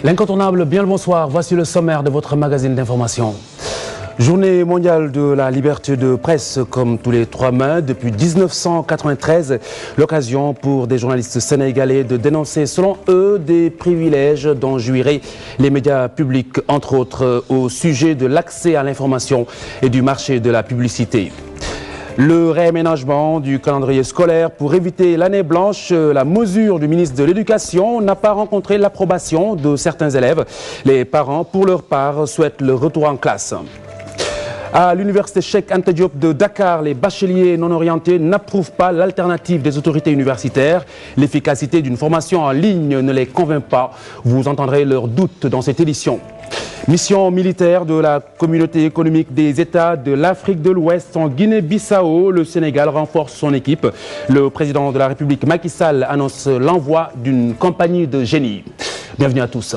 L'incontournable, bien le bonsoir. Voici le sommaire de votre magazine d'information. Journée mondiale de la liberté de presse, comme tous les 3 mai, depuis 1993. L'occasion pour des journalistes sénégalais de dénoncer, selon eux, des privilèges dont jouiraient les médias publics, entre autres, au sujet de l'accès à l'information et du marché de la publicité. Le réaménagement du calendrier scolaire pour éviter l'année blanche, la mesure du ministre de l'Éducation n'a pas rencontré l'approbation de certains élèves. Les parents, pour leur part, souhaitent le retour en classe. À l'université Cheikh Anta Diop de Dakar, les bacheliers non orientés n'approuvent pas l'alternative des autorités universitaires. L'efficacité d'une formation en ligne ne les convainc pas. Vous entendrez leurs doutes dans cette édition. Mission militaire de la communauté économique des États de l'Afrique de l'Ouest en Guinée-Bissau. Le Sénégal renforce son équipe. Le président de la République, Macky Sall, annonce l'envoi d'une compagnie de génie. Bienvenue à tous.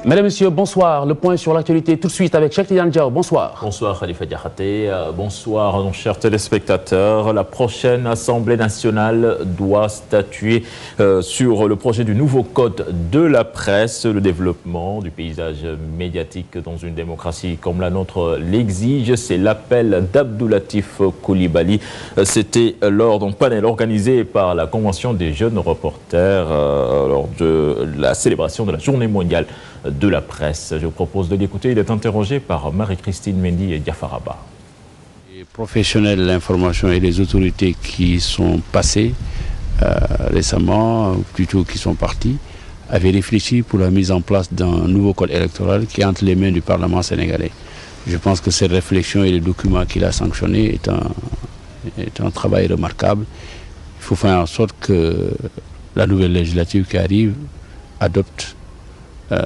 Mesdames, Messieurs, bonsoir. Le point sur l'actualité tout de suite avec Cheikh Tidiane Diaw. Bonsoir. Bonsoir Khalifa Diakhaté. Bonsoir nos chers téléspectateurs. La prochaine Assemblée nationale doit statuer sur le projet du nouveau code de la presse. Le développement du paysage médiatique dans une démocratie comme la nôtre l'exige. C'est l'appel d'Abdoulatif Coulibaly. C'était lors d'un panel organisé par la Convention des jeunes reporters lors de la célébration de la Journée mondiale de la presse. Je vous propose de l'écouter. Il est interrogé par Marie-Christine Mendy et Diafaraba. Les professionnels de l'information et les autorités qui sont passés récemment, plutôt qui sont partis, avaient réfléchi pour la mise en place d'un nouveau code électoral qui est entre les mains du Parlement sénégalais. Je pense que cette réflexion et le document qu'il a sanctionné est un travail remarquable. Il faut faire en sorte que la nouvelle législature qui arrive adopte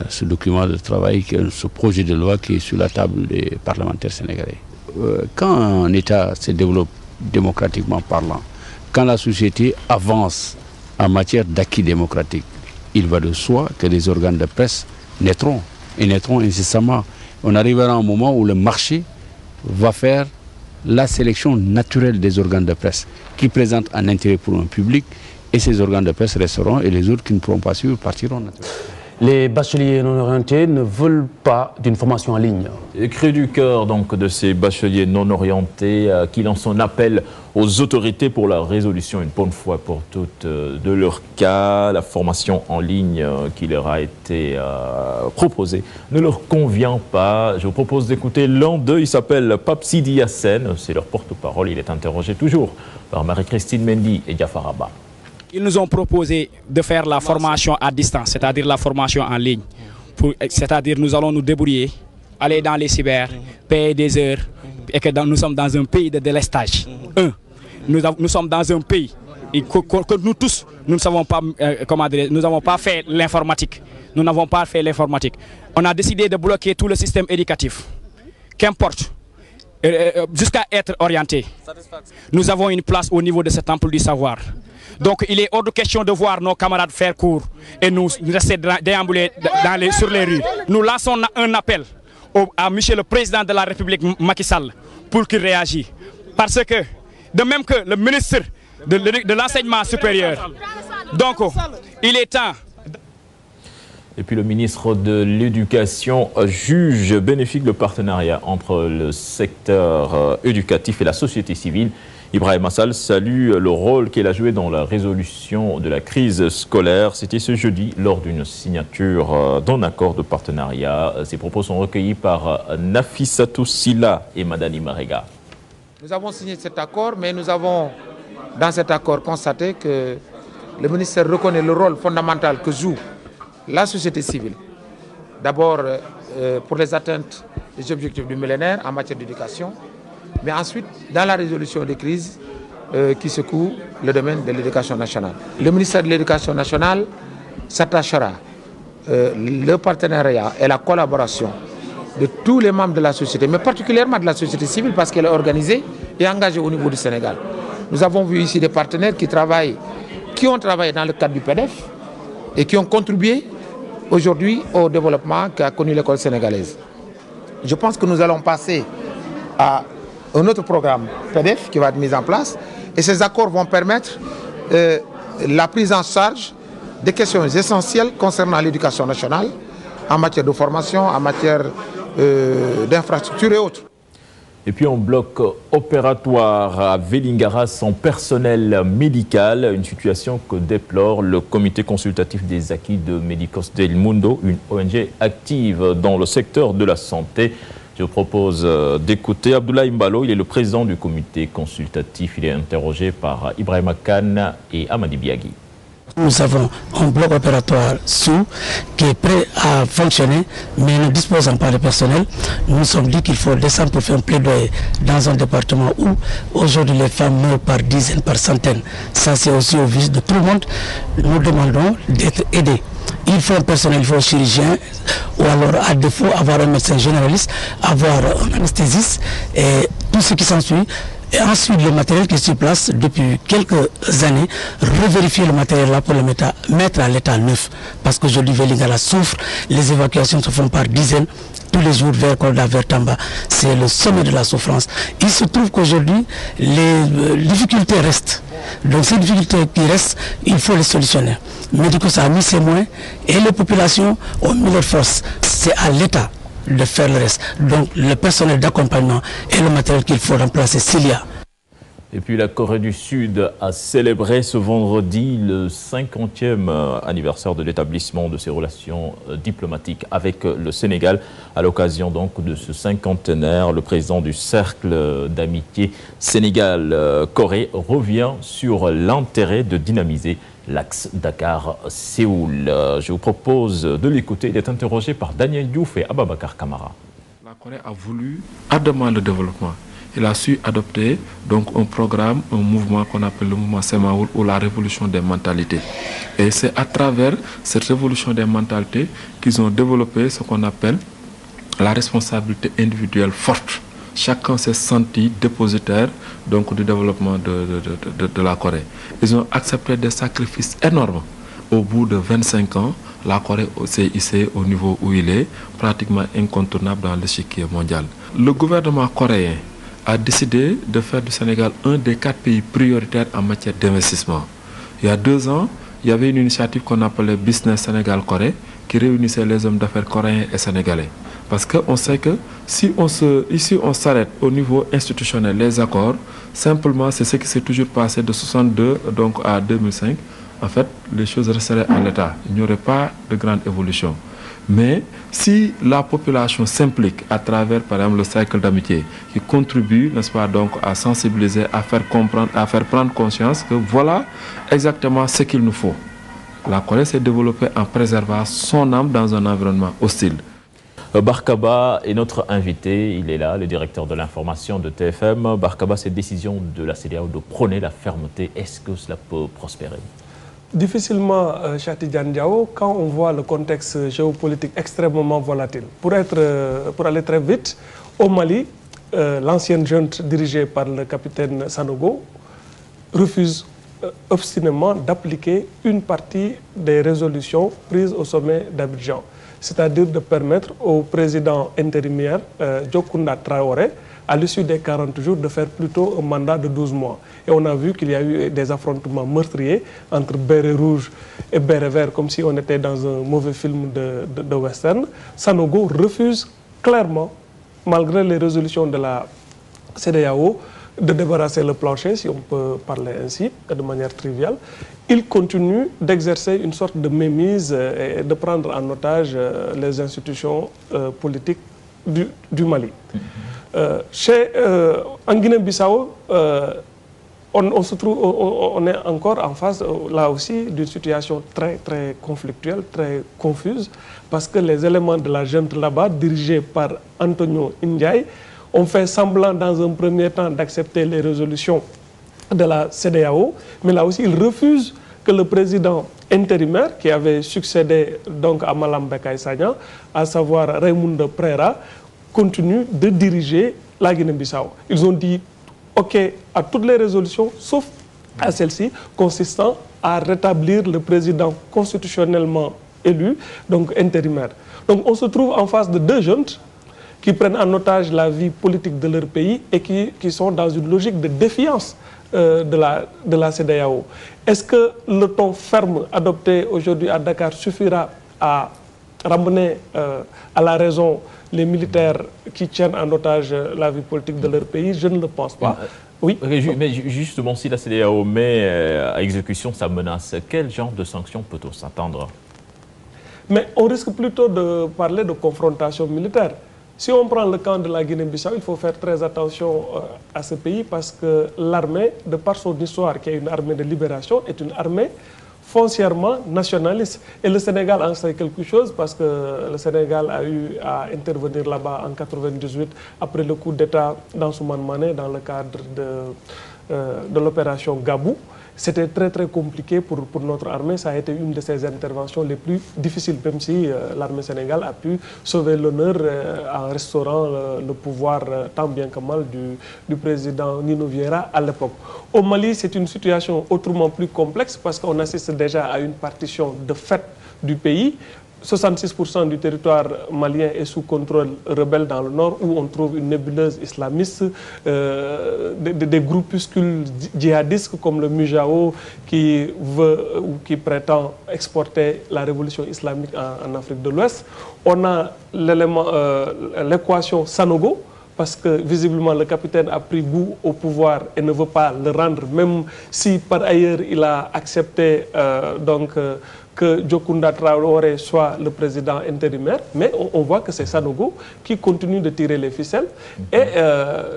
ce document de travail, ce projet de loi qui est sur la table des parlementaires sénégalais. Quand un État se développe démocratiquement parlant, quand la société avance en matière d'acquis démocratique, il va de soi que les organes de presse naîtront, et naîtront incessamment. On arrivera à un moment où le marché va faire la sélection naturelle des organes de presse qui présentent un intérêt pour un public, et ces organes de presse resteront, et les autres qui ne pourront pas suivre partiront naturellement. Les bacheliers non orientés ne veulent pas d'une formation en ligne. Le cri du cœur donc de ces bacheliers non orientés qui lancent un appel aux autorités pour la résolution une bonne fois pour toutes de leur cas. La formation en ligne qui leur a été proposée ne leur convient pas. Je vous propose d'écouter l'un d'eux. Il s'appelle Pape Sidi Hassen. C'est leur porte-parole. Il est interrogé toujours par Marie-Christine Mendy et Diafaraba. Ils nous ont proposé de faire la formation à distance, c'est-à-dire la formation en ligne. C'est-à-dire nous allons nous débrouiller, aller dans les cyber, payer des heures, et que nous sommes dans un pays de délestage. Nous sommes dans un pays que nous tous, nous ne savons pas, nous n'avons pas fait l'informatique. Nous n'avons pas fait l'informatique. On a décidé de bloquer tout le système éducatif. Qu'importe, jusqu'à être orienté. Nous avons une place au niveau de ce temple du savoir. Donc il est hors de question de voir nos camarades faire cours et nous rester déambuler sur les rues. Nous lançons un appel à monsieur le président de la République, Macky Sall, pour qu'il réagisse. Parce que, de même que le ministre de l'enseignement supérieur, donc il est temps. Et puis le ministre de l'Éducation juge bénéfique le partenariat entre le secteur éducatif et la société civile. Ibrahima Sall salue le rôle qu'elle a joué dans la résolution de la crise scolaire. C'était ce jeudi lors d'une signature d'un accord de partenariat. Ces propos sont recueillis par Nafissatou Silla et Madani Marega. Nous avons signé cet accord, mais nous avons dans cet accord constaté que le ministère reconnaît le rôle fondamental que joue la société civile. D'abord pour les atteintes des objectifs du millénaire en matière d'éducation, mais ensuite dans la résolution des crises qui secouent le domaine de l'éducation nationale. Le ministère de l'Éducation nationale s'attachera le partenariat et la collaboration de tous les membres de la société, mais particulièrement de la société civile parce qu'elle est organisée et engagée au niveau du Sénégal. Nous avons vu ici des partenaires qui ont travaillé dans le cadre du PDF et qui ont contribué aujourd'hui au développement qu'a connu l'école sénégalaise. Je pense que nous allons passer à un autre programme PDF qui va être mis en place, Et ces accords vont permettre la prise en charge des questions essentielles concernant l'éducation nationale, en matière de formation, en matière d'infrastructures et autres. Et puis en bloc opératoire à Vélingara sans personnel médical, une situation que déplore le comité consultatif des acquis de Médicos del Mundo, une ONG active dans le secteur de la santé. Je vous propose d'écouter Abdoulaye Mbalo, il est le président du comité consultatif, il est interrogé par Ibrahima Khan et Amadi Biagui. Nous avons un bloc opératoire sous qui est prêt à fonctionner, mais ne disposant pas de personnel. Nous nous sommes dit qu'il faut descendre pour faire un plaidoyer dans un département où aujourd'hui les femmes meurent par dizaines, par centaines. Ça c'est aussi au visage de tout le monde. Nous demandons d'être aidés. Il faut un personnel, il faut un chirurgien, ou alors à défaut avoir un médecin généraliste, avoir un anesthésiste et tout ce qui s'ensuit. Et ensuite, le matériel qui est sur place depuis quelques années, revérifier le matériel là pour le mettre à l'état neuf. Parce qu'aujourd'hui, Vélingara souffre, les évacuations se font par dizaines, tous les jours vers Kolda, vers Tamba. C'est le sommet de la souffrance. Il se trouve qu'aujourd'hui, les difficultés restent. Donc ces difficultés qui restent, il faut les solutionner. Médicos a mis ses moyens et les populations ont mis leurs forces. C'est à l'État de faire le reste. Donc le personnel d'accompagnement et le matériel qu'il faut remplacer s'il y a. Et puis la Corée du Sud a célébré ce vendredi le 50e anniversaire de l'établissement de ses relations diplomatiques avec le Sénégal. À l'occasion donc de ce cinquantenaire, le président du Cercle d'amitié Sénégal-Corée revient sur l'intérêt de dynamiser l'axe Dakar-Séoul. Je vous propose de l'écouter. Il est interrogé par Daniel Diouf et Ababakar Kamara. La Corée a voulu ardemment le développement. Il a su adopter donc un programme, un mouvement qu'on appelle le mouvement Semaoul ou la révolution des mentalités. Et c'est à travers cette révolution des mentalités qu'ils ont développé ce qu'on appelle la responsabilité individuelle forte. Chacun s'est senti dépositaire donc, du développement de la Corée. Ils ont accepté des sacrifices énormes. Au bout de 25 ans, la Corée s'est hissée au niveau où il est, pratiquement incontournable dans l'échiquier mondial. Le gouvernement coréen a décidé de faire du Sénégal un des 4 pays prioritaires en matière d'investissement. Il y a 2 ans, il y avait une initiative qu'on appelait Business Sénégal-Corée qui réunissait les hommes d'affaires coréens et sénégalais. Parce qu'on sait que si ici on s'arrête au niveau institutionnel, les accords, simplement c'est ce qui s'est toujours passé de 62 donc à 2005. En fait, les choses resteraient en l'état. Il n'y aurait pas de grande évolution. Mais si la population s'implique à travers, par exemple, le cercle d'amitié, qui contribue, n'est-ce pas, donc, à sensibiliser, à faire comprendre, à faire prendre conscience que voilà exactement ce qu'il nous faut. La Corée s'est développée en préservant son âme dans un environnement hostile. Barkaba est notre invité, il est là, le directeur de l'information de TFM. Barkaba, cette décision de la CEDEAO de prôner la fermeté, est-ce que cela peut prospérer? Difficilement, Chati Diandiao, quand on voit le contexte géopolitique extrêmement volatile. Pour aller très vite, au Mali, l'ancienne junte dirigée par le capitaine Sanogo refuse obstinément d'appliquer une partie des résolutions prises au sommet d'Abidjan. C'est-à-dire de permettre au président intérimaire, Diokounda Traoré, à l'issue des 40 jours, de faire plutôt un mandat de 12 mois. Et on a vu qu'il y a eu des affrontements meurtriers entre Béret Rouge et Béret Vert, comme si on était dans un mauvais film de western. Sanogo refuse clairement, malgré les résolutions de la CEDEAO, de débarrasser le plancher, si on peut parler ainsi, de manière triviale. Il continue d'exercer une sorte de mainmise et de prendre en otage les institutions politiques du Mali. En Guinée-Bissau, on est encore en face, là aussi, d'une situation très, très conflictuelle, très confuse, parce que les éléments de la junte là-bas, dirigés par Antonio Ndiaye, ont fait semblant dans un premier temps d'accepter les résolutions de la CEDEAO, mais là aussi, ils refusent que le président intérimaire, qui avait succédé donc à Malam Bekay Sagna, à savoir Raymond Prera, continue de diriger la Guinée-Bissau. Ils ont dit OK à toutes les résolutions, sauf à celle-ci, consistant à rétablir le président constitutionnellement élu, donc intérimaire. Donc on se trouve en face de 2 juntes qui prennent en otage la vie politique de leur pays et qui sont dans une logique de défiance de la CEDEAO. Est-ce que le ton ferme adopté aujourd'hui à Dakar suffira à ramener à la raison les militaires qui tiennent en otage la vie politique de leur pays? Je ne le pense pas. Oui. Mais justement, si la CEDEAO met à exécution sa menace, quel genre de sanctions peut-on s'attendre? Mais on risque plutôt de parler de confrontation militaire. Si on prend le camp de la Guinée-Bissau, il faut faire très attention à ce pays parce que l'armée, de par son histoire, qui est une armée de libération, est une armée foncièrement nationaliste. Et le Sénégal en sait quelque chose parce que le Sénégal a eu à intervenir là-bas en 1998 après le coup d'État d'Ansoumane Mané dans le cadre de l'opération Gabou. C'était très très compliqué pour notre armée. Ça a été une de ses interventions les plus difficiles, même si l'armée sénégalaise a pu sauver l'honneur en restaurant le pouvoir tant bien que mal du président Nino Vieira à l'époque. Au Mali, c'est une situation autrement plus complexe parce qu'on assiste déjà à une partition de fait du pays. 66% du territoire malien est sous contrôle rebelle dans le nord où on trouve une nébuleuse islamiste, des groupuscules djihadistes comme le Mujao qui veut ou qui prétend exporter la révolution islamique en Afrique de l'Ouest. On a l'équation Sanogo parce que visiblement le capitaine a pris goût au pouvoir et ne veut pas le rendre, même si par ailleurs il a accepté que Djokunda Traoré soit le président intérimaire, mais on voit que c'est Sanogo qui continue de tirer les ficelles et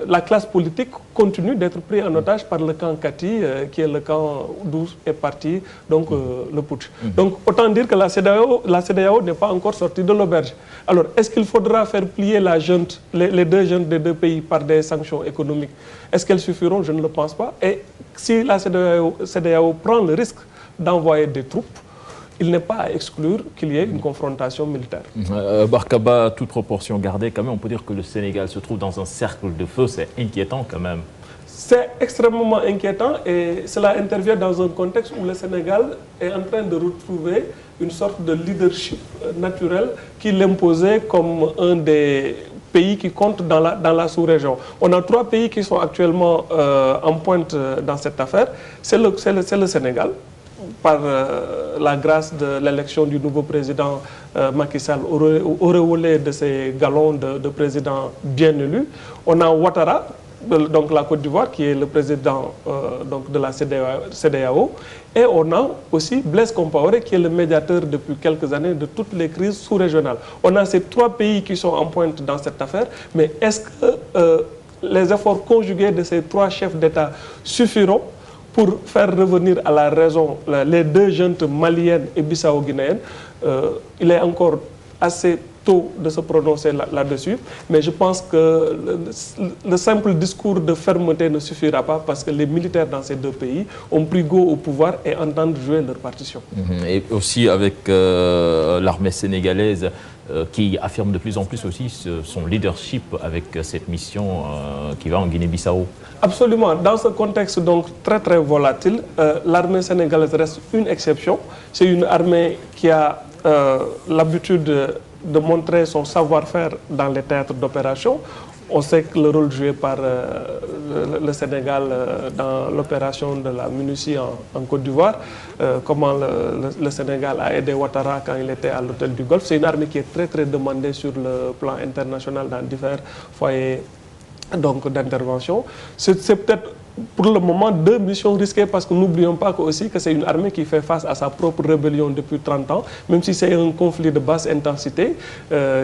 la classe politique continue d'être prise en otage par le camp Kati, qui est le camp d'où est parti donc, le putsch. Donc autant dire que la CEDEAO n'est pas encore sortie de l'auberge. Alors est-ce qu'il faudra faire plier la junte, les deux juntes des deux pays par des sanctions économiques? Est-ce qu'elles suffiront? Je ne le pense pas. Et si la CEDEAO prend le risque d'envoyer des troupes, il n'est pas à exclure qu'il y ait une confrontation militaire. Barkaba, toute proportion gardée, quand même, on peut dire que le Sénégal se trouve dans un cercle de feu. C'est inquiétant quand même. C'est extrêmement inquiétant et cela intervient dans un contexte où le Sénégal est en train de retrouver une sorte de leadership naturel qui l'imposait comme un des pays qui comptent dans la sous-région. On a 3 pays qui sont actuellement en pointe dans cette affaire. C'est le Sénégal, par la grâce de l'élection du nouveau président Macky Sall, auréolé de ses galons de président bien élu. On a Ouattara, donc la Côte d'Ivoire, qui est le président donc de la CEDEAO. Et on a aussi Blaise Compaoré, qui est le médiateur depuis quelques années de toutes les crises sous-régionales. On a ces 3 pays qui sont en pointe dans cette affaire, mais est-ce que les efforts conjugués de ces 3 chefs d'État suffiront pour faire revenir à la raison les deux juntes maliennes et bissau-guinéennes? Il est encore assez tôt de se prononcer là-dessus, mais je pense que le simple discours de fermeté ne suffira pas parce que les militaires dans ces 2 pays ont pris goût au pouvoir et entendent jouer leur partition. Et aussi avec l'armée sénégalaise qui affirme de plus en plus aussi son leadership avec cette mission qui va en Guinée-Bissau. Absolument. Dans ce contexte donc très très volatile, l'armée sénégalaise reste une exception. C'est une armée qui a l'habitude de montrer son savoir-faire dans les théâtres d'opération. On sait que le rôle joué par le Sénégal dans l'opération de la MINUSI en Côte d'Ivoire, comment le Sénégal a aidé Ouattara quand il était à l'hôtel du Golfe. C'est une armée qui est très très demandée sur le plan international dans divers foyers d'intervention. C'est peut-être pour le moment 2 missions risquées parce que n'oublions pas aussi que c'est une armée qui fait face à sa propre rébellion depuis 30 ans, même si c'est un conflit de basse intensité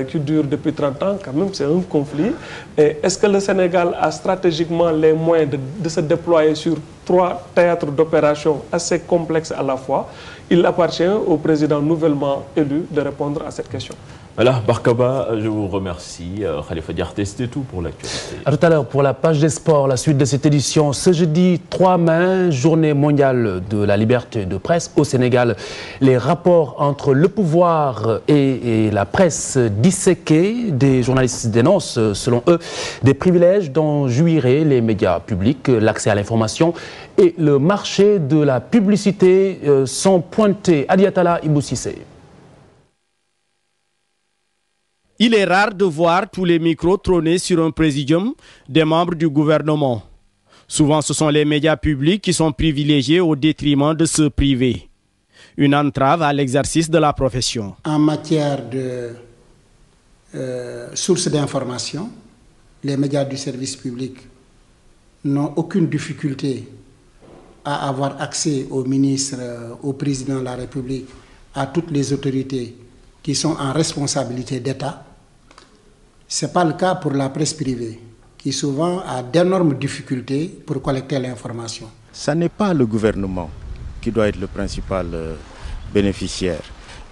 qui dure depuis 30 ans, quand même c'est un conflit. Est-ce que le Sénégal a stratégiquement les moyens de se déployer sur 3 théâtres d'opération assez complexes à la fois? Il appartient au président nouvellement élu de répondre à cette question. Voilà, Barkaba, je vous remercie. Khalifa Diarté, c'était tout pour l'actualité. À tout à l'heure pour la page des sports, la suite de cette édition. Ce jeudi 3 mai, journée mondiale de la liberté de presse au Sénégal. Les rapports entre le pouvoir et la presse disséqués, des journalistes dénoncent, selon eux, des privilèges dont jouiraient les médias publics, l'accès à l'information et le marché de la publicité sont pointés. Adiatala Iboussissé. Il est rare de voir tous les micros trôner sur un présidium des membres du gouvernement. Souvent, ce sont les médias publics qui sont privilégiés au détriment de ceux privés. Une entrave à l'exercice de la profession. En matière de sources d'information, les médias du service public n'ont aucune difficulté à avoir accès au ministre, au président de la République, à toutes les autorités qui sont en responsabilité d'État. Ce n'est pas le cas pour la presse privée, qui souvent a d'énormes difficultés pour collecter l'information. Ce n'est pas le gouvernement qui doit être le principal bénéficiaire.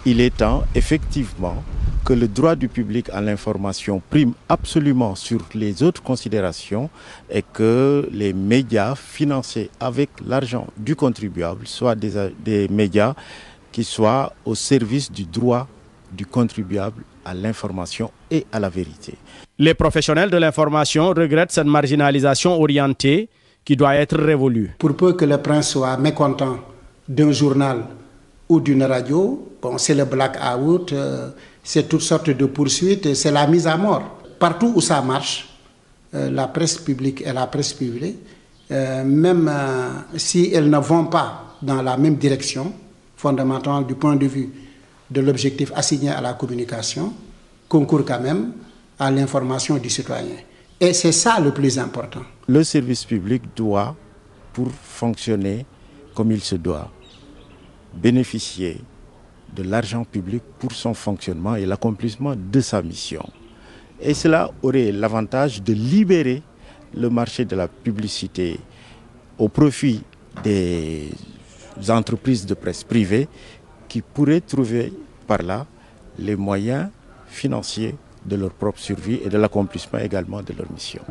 Il est temps, effectivement, que le droit du public à l'information prime absolument sur les autres considérations et que les médias financés avec l'argent du contribuable soient des médias qui soient au service du droit du contribuable à l'information et à la vérité. Les professionnels de l'information regrettent cette marginalisation orientée qui doit être révolue. Pour peu que le prince soit mécontent d'un journal ou d'une radio, bon, c'est le blackout, c'est toutes sortes de poursuites, c'est la mise à mort. Partout où ça marche, la presse publique et la presse privée, même si elles ne vont pas dans la même direction, fondamentalement du point de vue de l'objectif assigné à la communication, concourent quand même à l'information du citoyen. Et c'est ça le plus important. Le service public doit, pour fonctionner comme il se doit, bénéficier de l'argent public pour son fonctionnement et l'accomplissement de sa mission. Et cela aurait l'avantage de libérer le marché de la publicité au profit des entreprises de presse privées qui pourraient trouver par là les moyens financiers de leur propre survie et de l'accomplissement également de leur mission.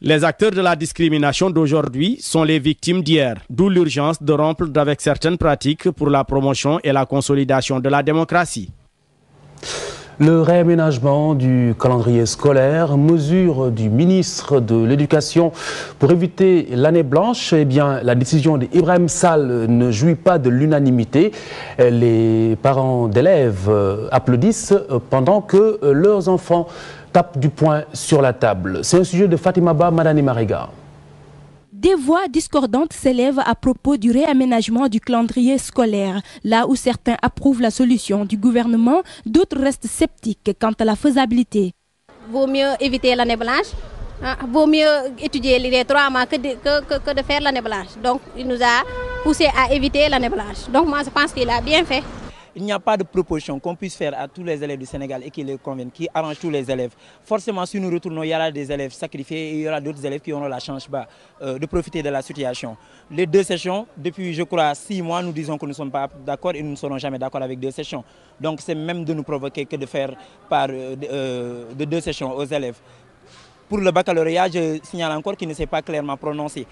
Les acteurs de la discrimination d'aujourd'hui sont les victimes d'hier, d'où l'urgence de rompre avec certaines pratiques pour la promotion et la consolidation de la démocratie. Le réaménagement du calendrier scolaire, mesure du ministre de l'Éducation pour éviter l'année blanche, eh bien, la décision d'Ibrahim Sall ne jouit pas de l'unanimité. Les parents d'élèves applaudissent pendant que leurs enfants tapent du poing sur la table. C'est un sujet de Fatima Ba Madani Mariga. Des voix discordantes s'élèvent à propos du réaménagement du calendrier scolaire. Là où certains approuvent la solution du gouvernement, d'autres restent sceptiques quant à la faisabilité. Vaut mieux éviter l'année blanche, vaut mieux étudier les 3 mois que de faire l'année blanche. Donc il nous a poussé à éviter l'année blanche. Donc moi je pense qu'il a bien fait. Il n'y a pas de proposition qu'on puisse faire à tous les élèves du Sénégal et qui les convienne, qui arrange tous les élèves. Forcément, si nous retournons, il y aura des élèves sacrifiés et il y aura d'autres élèves qui auront la chance de profiter de la situation. Les 2 sessions, depuis je crois 6 mois, nous disons que nous ne sommes pas d'accord et nous ne serons jamais d'accord avec 2 sessions. Donc c'est même de nous provoquer que de faire de 2 sessions aux élèves. Pour le baccalauréat, je signale encore qu'il ne s'est pas clairement prononcé.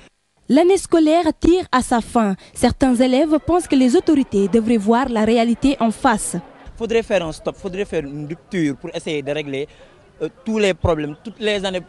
L'année scolaire tire à sa fin. Certains élèves pensent que les autorités devraient voir la réalité en face. Il faudrait faire un stop, il faudrait faire une rupture pour essayer de régler tous les problèmes,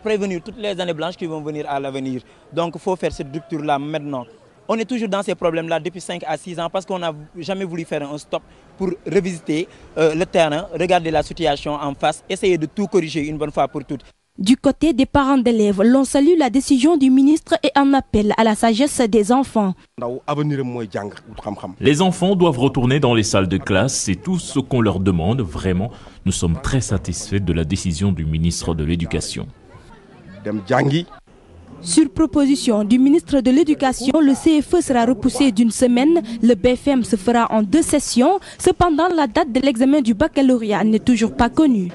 prévenir toutes les années blanches qui vont venir à l'avenir. Donc il faut faire cette rupture-là maintenant. On est toujours dans ces problèmes-là depuis 5 à 6 ans parce qu'on n'a jamais voulu faire un stop pour revisiter le terrain, regarder la situation en face, essayer de tout corriger une bonne fois pour toutes. Du côté des parents d'élèves, l'on salue la décision du ministre et en appelle à la sagesse des enfants. Les enfants doivent retourner dans les salles de classe, c'est tout ce qu'on leur demande. Vraiment, nous sommes très satisfaits de la décision du ministre de l'Éducation. Sur proposition du ministre de l'Éducation, le CFE sera repoussé d'une semaine. Le BFM se fera en 2 sessions. Cependant, la date de l'examen du baccalauréat n'est toujours pas connue.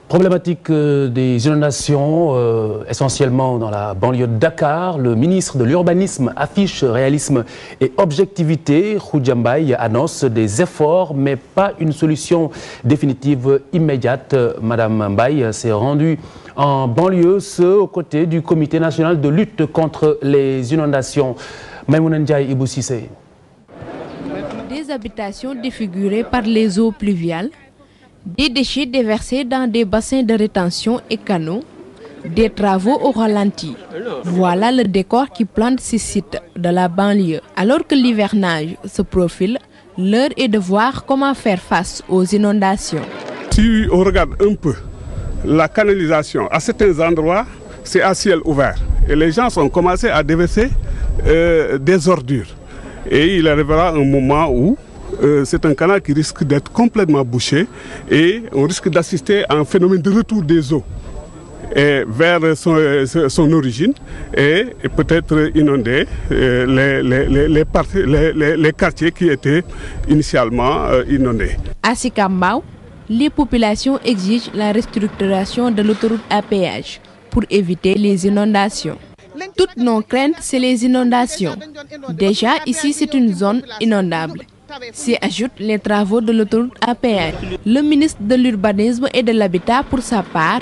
Problématique des inondations, essentiellement dans la banlieue de Dakar. Le ministre de l'Urbanisme affiche réalisme et objectivité. Khoudia Mbaye annonce des efforts, mais pas une solution définitive immédiate. Madame Mbaye s'est rendue en banlieue, aux côtés du Comité national de lutte contre les inondations. Maïmouna Ndiaye Ibou Cissé. Des habitations défigurées par les eaux pluviales, des déchets déversés dans des bassins de rétention et canaux, des travaux au ralenti. Voilà le décor qui plante ces sites de la banlieue. Alors que l'hivernage se profile, l'heure est de voir comment faire face aux inondations. Si on regarde un peu la canalisation, à certains endroits, c'est à ciel ouvert. Et les gens ont commencé à déverser des ordures. Et il arrivera un moment où c'est un canal qui risque d'être complètement bouché et on risque d'assister à un phénomène de retour des eaux vers son origine et peut-être inonder les quartiers qui étaient initialement inondés. À Sikambao, les populations exigent la restructuration de l'autoroute à péage pour éviter les inondations. Toutes nos craintes, c'est les inondations. Déjà, ici, c'est une zone inondable. S'y ajoutent les travaux de l'autoroute à péage. Le ministre de l'Urbanisme et de l'Habitat, pour sa part,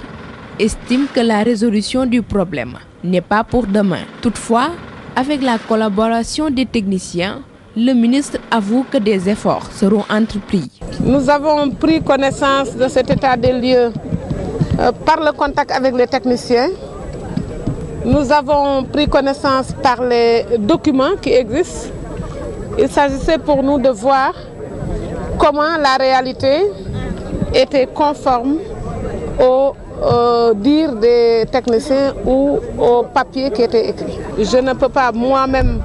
estime que la résolution du problème n'est pas pour demain. Toutefois, avec la collaboration des techniciens, le ministre avoue que des efforts seront entrepris. Nous avons pris connaissance de cet état des lieux par le contact avec les techniciens. Nous avons pris connaissance par les documents qui existent. Il s'agissait pour nous de voir comment la réalité était conforme au dire des techniciens ou au papier qui était écrit. Je ne peux pas moi-même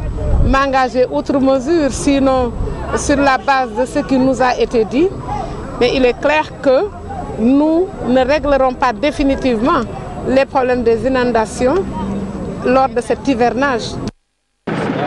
m'engager outre mesure, sinon sur la base de ce qui nous a été dit. Mais il est clair que nous ne réglerons pas définitivement les problèmes des inondations lors de cet hivernage.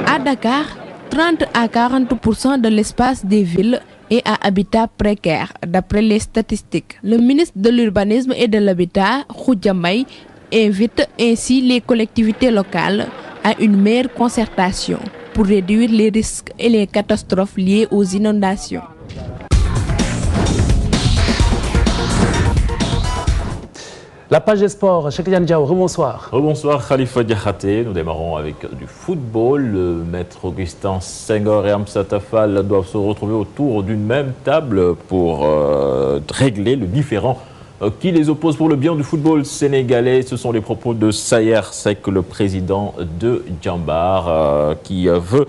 À Dakar, 30 à 40% de l'espace des villes est à habitat précaire, d'après les statistiques. Le ministre de l'Urbanisme et de l'Habitat, Khoudia Mbaye, invite ainsi les collectivités locales à une meilleure concertation pour réduire les risques et les catastrophes liées aux inondations. La page des sports, Cheikh Tidiane Diaw, rebonsoir. Rebonsoir Khalifa Diakhaté. Nous démarrons avec du football. Le maître Augustin Senghor et Amsatou Fall doivent se retrouver autour d'une même table pour régler le différend qui les oppose pour le bien du football sénégalais. Ce sont les propos de Sayer Seck, le président de Djambar, qui veut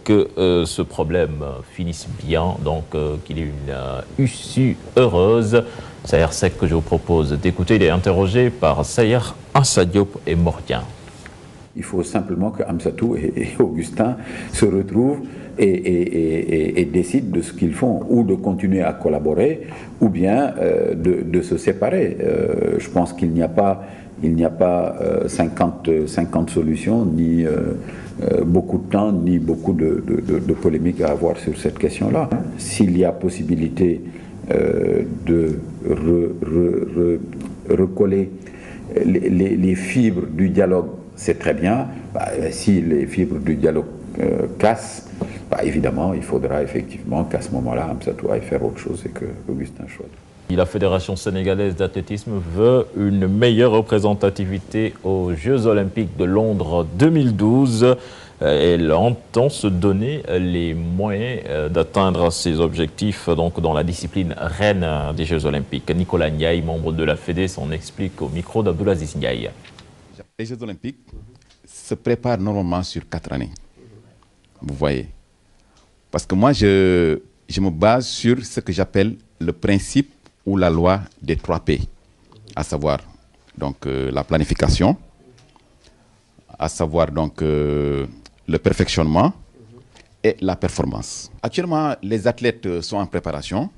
que ce problème finisse bien, donc qu'il y ait une issue heureuse. Sayer Seck, que je vous propose d'écouter, il est interrogé par Sayer Issa Diop et Mordian. Il faut simplement que Amsatou et Augustin se retrouvent et décident de ce qu'ils font, ou de continuer à collaborer, ou bien de se séparer. Je pense qu'il n'y a pas 50 solutions, ni beaucoup de temps, ni beaucoup de polémiques à avoir sur cette question-là. S'il y a possibilité de recoller les fibres du dialogue, c'est très bien. Si les fibres du dialogue cassent, évidemment, il faudra effectivement qu'à ce moment-là, Amsatou aille faire autre chose et que Augustin choisisse. La Fédération sénégalaise d'athlétisme veut une meilleure représentativité aux Jeux Olympiques de Londres 2012. Elle entend se donner les moyens d'atteindre ses objectifs donc dans la discipline reine des Jeux Olympiques. Nicolas Ndiaye, membre de la Fédé, s'en explique au micro d'Abdoulaziz Ndiaye. Les Jeux Olympiques se préparent normalement sur 4 années. Vous voyez. Parce que moi, je me base sur ce que j'appelle le principe ou la loi des 3 P, à savoir donc la planification, à savoir donc le perfectionnement et la performance. Actuellement, les athlètes sont en préparation.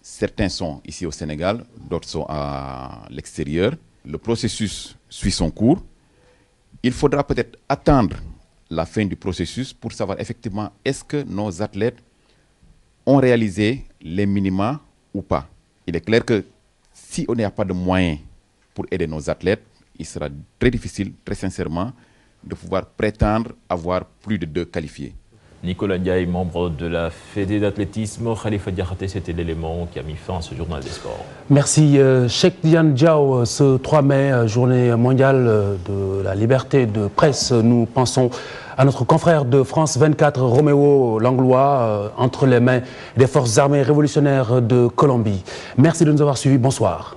Certains sont ici au Sénégal, d'autres sont à l'extérieur. Le processus suit son cours. Il faudra peut-être attendre la fin du processus pour savoir effectivement est-ce que nos athlètes ont réalisé les minima ou pas. Il est clair que si on n'a pas de moyens pour aider nos athlètes, il sera très difficile, très sincèrement, de pouvoir prétendre avoir plus de 2 qualifiés. Nicolas Ndiaye, membre de la Fédé d'athlétisme. Khalifa Diakhaté, c'était l'élément qui a mis fin à ce journal des sports. Merci. Cheikh Tidiane Diaw, ce 3 mai, journée mondiale de la liberté de presse. Nous pensons à notre confrère de France 24, Roméo Langlois, entre les mains des forces armées révolutionnaires de Colombie. Merci de nous avoir suivis. Bonsoir.